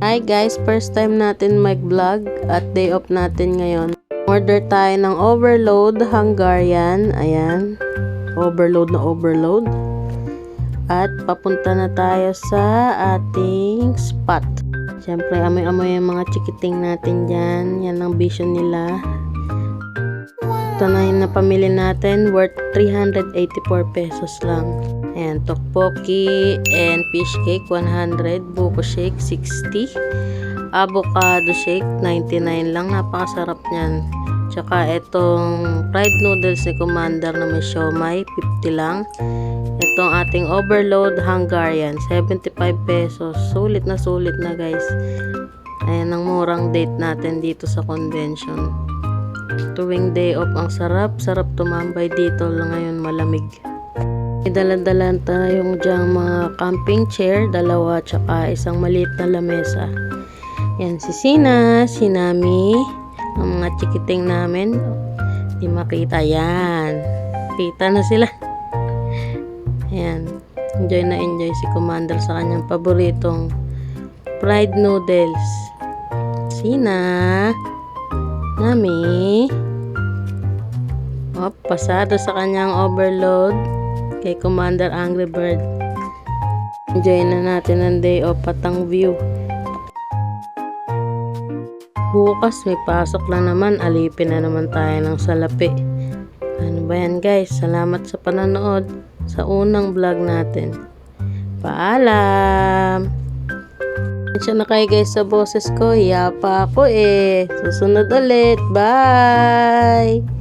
Hi guys, first time natin mag-vlog at day off natin ngayon. Order tayo ng overload Hungarian. Ayan, overload na overload. At papunta na tayo sa ating spot. Siyempre, amoy-amoy yung mga chikiting natin dyan. Yan ang vision nila. Ito na yung napamili natin, worth 384 pesos lang. Ayan, tteokbokki and fish cake 100, buko shake 60, avocado shake 99 lang, napakasarap niyan. Tsaka itong fried noodles ni Commander na may siomai 50 lang. Itong ating overload Hungarian 75 pesos, sulit na guys. Ayan ang murang date natin dito sa convention. Tuwing day off, ang sarap tumambay dito lang ngayon, malamig. May dala-dala tayong dyang mga camping chair, dalawa, tsaka isang maliit na lamesa. Yan, si Sina, si Nami, ang mga chikiting namin. Di makita, yan. Kita na sila. Yan, enjoy si Commander sa kanyang paboritong fried noodles. Sina, Nami, pasado sa kanyang overload kay Commander Angry Bird. Enjoy na natin ang day off at ang view. Bukas may pasok na naman, alipin na naman tayo ng salapi. Ano ba yan guys? Salamat sa panonood sa unang vlog natin. Paalam! Siya na kayo guys sa boses ko, yapa ako eh. Susunod ulit. Bye!